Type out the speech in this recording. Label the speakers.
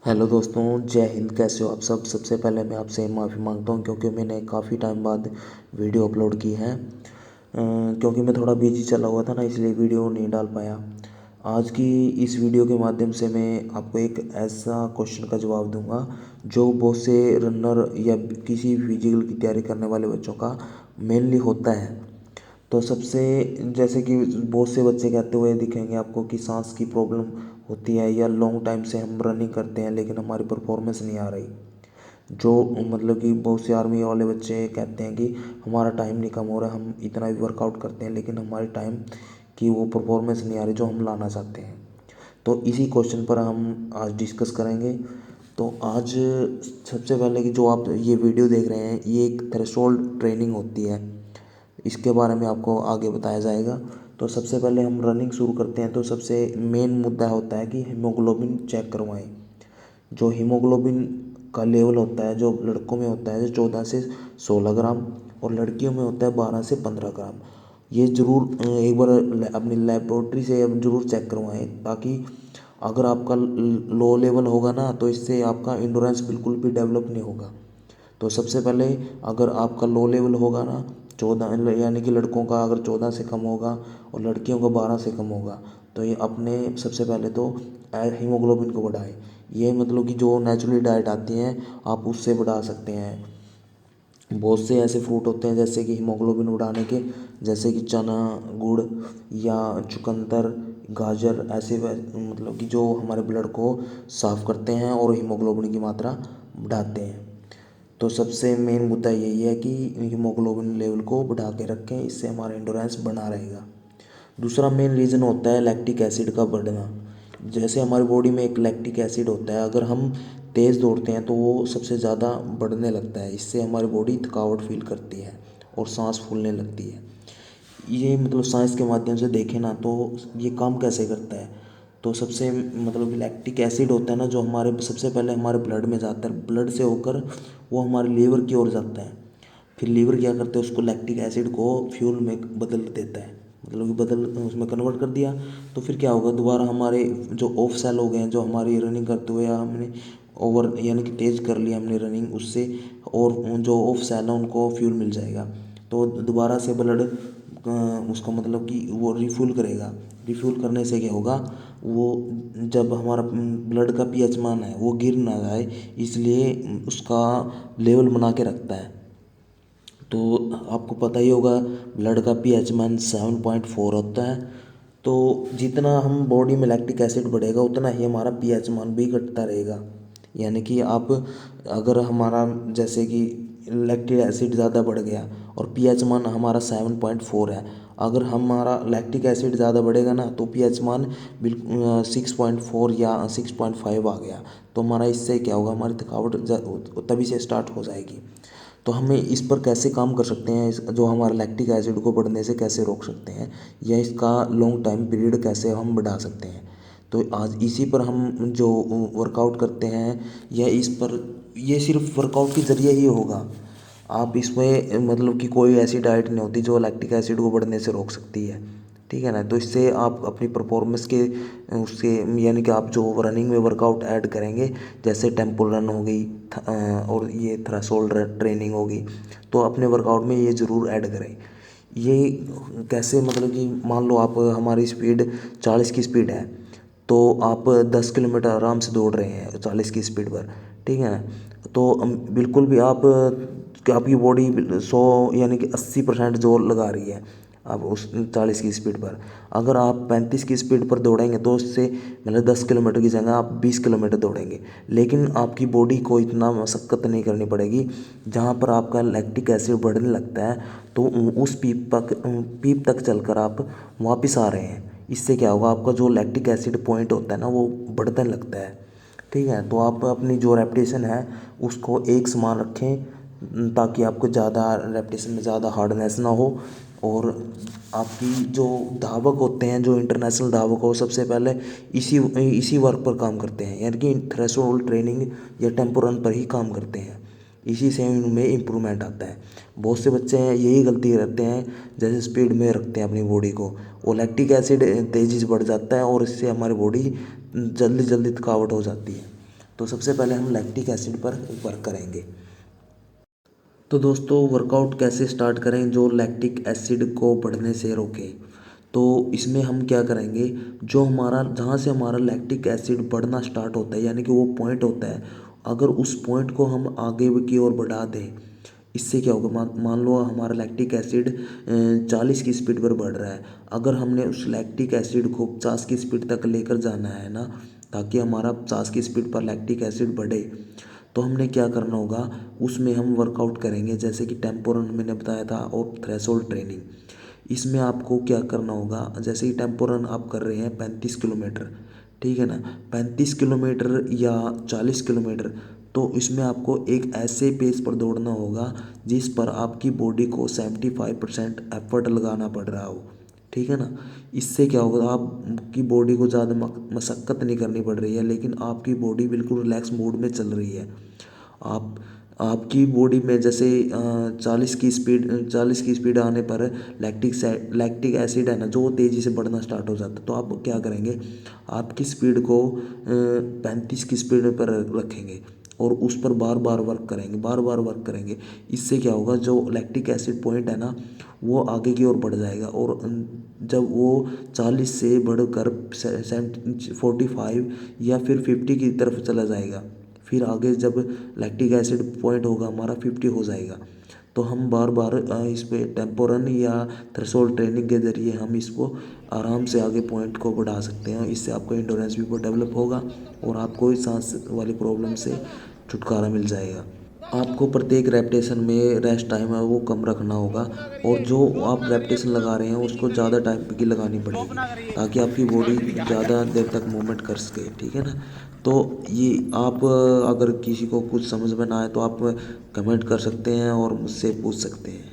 Speaker 1: Hello दोस्तों, जय हिंद। कैसे हो आप सब। सबसे पहले मैं आपसे माफ़ी मांगता हूँ क्योंकि मैंने काफ़ी टाइम बाद वीडियो अपलोड की है। क्योंकि मैं थोड़ा बिजी चला हुआ था ना, इसलिए वीडियो नहीं डाल पाया। आज की इस वीडियो के माध्यम से मैं आपको एक ऐसा क्वेश्चन का जवाब दूंगा जो बहुत से रनर या किसी फिजिकल की तैयारी करने वाले बच्चों का मेनली होता है। तो सबसे जैसे कि बहुत से बच्चे कहते हुए दिखेंगे आपको कि सांस की प्रॉब्लम होती है, या लॉन्ग टाइम से हम रनिंग करते हैं लेकिन हमारी परफॉर्मेंस नहीं आ रही। जो मतलब कि बहुत से आर्मी वाले बच्चे कहते हैं कि हमारा टाइम नहीं कम हो रहा है, हम इतना भी वर्कआउट करते हैं लेकिन हमारी टाइम की वो परफॉर्मेंस नहीं आ रही जो हम लाना चाहते हैं। तो इसी क्वेश्चन पर हम आज डिस्कस करेंगे। तो आज सबसे पहले कि जो आप ये वीडियो देख रहे हैं, ये एक थ्रेशोल्ड ट्रेनिंग होती है, इसके बारे में आपको आगे बताया जाएगा। तो सबसे पहले हम रनिंग शुरू करते हैं। तो सबसे मेन मुद्दा होता है कि हीमोग्लोबिन चेक करवाएं। जो हीमोग्लोबिन का लेवल होता है, जो लड़कों में होता है 14 से 16 ग्राम, और लड़कियों में होता है 12 से 15 ग्राम। ये ज़रूर एक बार अपनी लेबोरेटरी से अब ज़रूर चेक करवाएं, ताकि अगर आपका लो लेवल होगा ना, तो इससे आपका इंडोरेंस बिल्कुल भी डेवलप नहीं होगा। तो सबसे पहले अगर आपका लो लेवल होगा ना, 14, यानी कि लड़कों का अगर 14 से कम होगा और लड़कियों का 12 से कम होगा, तो ये अपने सबसे पहले तो हीमोग्लोबिन को बढ़ाएं। ये मतलब कि जो नेचुरली डाइट आती है आप उससे बढ़ा सकते हैं। बहुत से ऐसे फ्रूट होते हैं जैसे कि हीमोग्लोबिन बढ़ाने के, जैसे कि चना, गुड़ या चुकंदर, गाजर, ऐसे मतलब कि जो हमारे ब्लड को साफ़ करते हैं और हीमोग्लोबिन की मात्रा बढ़ाते हैं। तो सबसे मेन मुद्दा यही है कि हीमोग्लोबिन लेवल को बढ़ा के रखें, इससे हमारा एंडोरेंस बना रहेगा। दूसरा मेन रीज़न होता है लैक्टिक एसिड का बढ़ना। जैसे हमारी बॉडी में एक लैक्टिक एसिड होता है, अगर हम तेज़ दौड़ते हैं तो वो सबसे ज़्यादा बढ़ने लगता है। इससे हमारी बॉडी थकावट फील करती है और सांस फूलने लगती है। ये मतलब साइंस के माध्यम से देखें ना, तो ये काम कैसे करता है। तो सबसे मतलब लैक्टिक एसिड होता है ना, जो हमारे सबसे पहले हमारे ब्लड में जाता है, ब्लड से होकर वो हमारे लीवर की ओर जाता है। फिर लीवर क्या करते हैं, उसको लैक्टिक एसिड को फ्यूल में बदल देता है, मतलब कि बदल उसमें कन्वर्ट कर दिया। तो फिर क्या होगा, दोबारा हमारे जो ऑफ सेल हो गए हैं, जो हमारी रनिंग करते हुए हमने ओवर यानी कि तेज़ कर लिया हमने रनिंग उससे, और जो ऑफ सेल है उनको फ्यूल मिल जाएगा। तो दोबारा से ब्लड उसका मतलब कि वो रिफ्यूल करेगा। रिफ्यूल करने से क्या होगा, वो जब हमारा ब्लड का पीएच मान है वो गिर ना जाए, इसलिए उसका लेवल बना के रखता है। तो आपको पता ही होगा ब्लड का पीएच मान 7.4 होता है। तो जितना हम बॉडी में लैक्टिक एसिड बढ़ेगा उतना ही हमारा पीएच मान भी घटता रहेगा। यानी कि आप अगर हमारा जैसे कि लैक्टिक एसिड ज़्यादा बढ़ गया और पीएच मान हमारा 7.4 है, अगर हमारा लैक्टिक एसिड ज़्यादा बढ़ेगा ना, तो पीएच मान बिल्कुल 6.4 या 6.5 आ गया, तो हमारा इससे क्या होगा, हमारी थकावट तभी से स्टार्ट हो जाएगी। तो हमें इस पर कैसे काम कर सकते हैं, जो हमारा लैक्टिक एसिड को बढ़ने से कैसे रोक सकते हैं, या इसका लॉन्ग टाइम पीरियड कैसे हम बढ़ा सकते हैं। तो आज इसी पर हम जो वर्कआउट करते हैं, या इस पर, ये सिर्फ वर्कआउट के ज़रिए ही होगा। आप इसमें मतलब कि कोई ऐसी डाइट नहीं होती जो लैक्टिक एसिड को बढ़ने से रोक सकती है, ठीक है ना। तो इससे आप अपनी परफॉर्मेंस के उससे यानी कि आप जो रनिंग में वर्कआउट ऐड करेंगे, जैसे टेम्पो रन हो गई और ये थ्रेशोल्ड ट्रेनिंग हो गई, तो अपने वर्कआउट में ये ज़रूर ऐड करें। ये कैसे, मतलब कि मान लो आप हमारी स्पीड 40 की स्पीड है, तो आप 10 किलोमीटर आराम से दौड़ रहे हैं 40 की स्पीड पर, ठीक है ना। तो बिल्कुल भी आप कि आपकी बॉडी 100 यानी कि 80% जोर लगा रही है अब उस 40 की स्पीड पर। अगर आप 35 की स्पीड पर दौड़ेंगे तो उससे मतलब 10 किलोमीटर की जगह आप 20 किलोमीटर दौड़ेंगे, लेकिन आपकी बॉडी को इतना मशक्क़त नहीं करनी पड़ेगी। जहाँ पर आपका लैक्टिक एसिड बढ़ने लगता है, तो उस पीप तक चलकर आप वापस आ रहे हैं। इससे क्या होगा, आपका जो लैक्टिक एसिड पॉइंट होता है ना, वो बढ़ने लगता है, ठीक है। तो आप अपनी जो रेपिटेशन है उसको एक समान रखें, ताकि आपको ज़्यादा रेपिटेशन में ज़्यादा हार्डनेस ना हो। और आपकी जो धावक होते हैं, जो इंटरनेशनल धावक हो, सबसे पहले इसी इसी वर्क पर काम करते हैं, यानी कि थ्रेशोल्ड ट्रेनिंग या टेम्पो रन पर ही काम करते हैं। इसी से उनमें इम्प्रूवमेंट आता है। बहुत से बच्चे हैं यही गलती करते हैं, जैसे स्पीड में रखते हैं अपनी बॉडी को, वो लैक्टिक एसिड तेज़ी से बढ़ जाता है और इससे हमारी बॉडी जल्दी जल्दी थकावट हो जाती है। तो सबसे पहले हम लैक्टिक एसिड पर वर्क करेंगे। तो दोस्तों वर्कआउट कैसे स्टार्ट करें जो लैक्टिक एसिड को बढ़ने से रोके। तो इसमें हम क्या करेंगे, जो हमारा जहाँ से हमारा लैक्टिक एसिड बढ़ना स्टार्ट होता है यानी कि वो पॉइंट होता है, अगर उस पॉइंट को हम आगे की ओर बढ़ा दें, इससे क्या होगा, मान लो हमारा लैक्टिक एसिड 40 की स्पीड पर बढ़ रहा है। अगर हमने उस लैक्टिक एसिड को 50 की स्पीड तक लेकर जाना है ना, ताकि हमारा 50 की स्पीड पर लैक्टिक एसिड बढ़े, तो हमने क्या करना होगा, उसमें हम वर्कआउट करेंगे जैसे कि टेम्पो रन मैंने बताया था और थ्रेशोल्ड ट्रेनिंग। इसमें आपको क्या करना होगा, जैसे कि टेम्पो रन आप कर रहे हैं 35 किलोमीटर, ठीक है ना, 35 किलोमीटर या 40 किलोमीटर, तो इसमें आपको एक ऐसे पेस पर दौड़ना होगा जिस पर आपकी बॉडी को 75% एफर्ट लगाना पड़ रहा हो, ठीक है ना। इससे क्या होगा, आपकी बॉडी को ज़्यादा मशक्क़त नहीं करनी पड़ रही है, लेकिन आपकी बॉडी बिल्कुल रिलैक्स मोड में चल रही है। आप आपकी बॉडी में जैसे 40 की स्पीड आने पर लैक्टिक एसिड है ना, जो तेज़ी से बढ़ना स्टार्ट हो जाता है। तो आप क्या करेंगे, आपकी स्पीड को 35 की स्पीड पर रखेंगे और उस पर बार बार वर्क करेंगे। इससे क्या होगा, जो लैक्टिक एसिड पॉइंट है ना, वो आगे की ओर बढ़ जाएगा और जब वो 40 से बढ़कर 45 या फिर 50 की तरफ चला जाएगा, फिर आगे जब लैक्टिक एसिड पॉइंट होगा हमारा 50 हो जाएगा, तो हम बार बार इस पे टेम्पो रन या थ्रेशोल्ड ट्रेनिंग के ज़रिए हम इसको आराम से आगे पॉइंट को बढ़ा सकते हैं। इससे आपका एंडोरेंस भी बहुत डेवलप होगा और आपको इस सांस वाली प्रॉब्लम से छुटकारा मिल जाएगा। आपको प्रत्येक रेपिटेशन में रेस्ट टाइम है वो कम रखना होगा और जो आप रेपिटेशन लगा रहे हैं उसको ज़्यादा टाइम की लगानी पड़ेगी, ताकि आपकी बॉडी ज़्यादा देर तक मूवमेंट कर सके, ठीक है ना। तो ये आप अगर किसी को कुछ समझ में ना आए तो आप कमेंट कर सकते हैं और मुझसे पूछ सकते हैं।